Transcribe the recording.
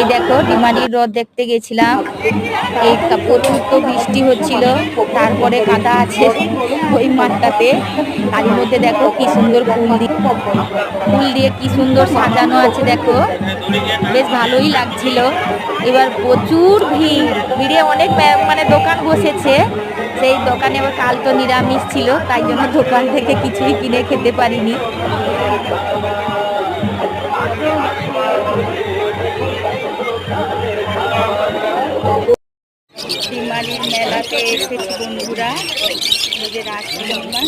এই দেখো ডিমারির হ্রদ দেখতে গেছিলাম। এই প্রচুর তো বৃষ্টি হচ্ছিল, তারপরে কাদা আছে ওই মাঠটাতে। তারই মধ্যে দেখো কি সুন্দর ফুল দিয়ে কি সুন্দর সাজানো আছে, দেখো বেশ ভালোই লাগছিল। এবার প্রচুর ভিড়ে অনেক মানে দোকান বসেছে। সেই দোকানে আবার কাল তো নিরামিষ ছিল, তাই জন্য দোকান থেকে কিছুই কিনে খেতে পারিনি। ডিমারির মেলাতে এসেছি বন্ধুরা, নিজের রাজপূর্ণিমা।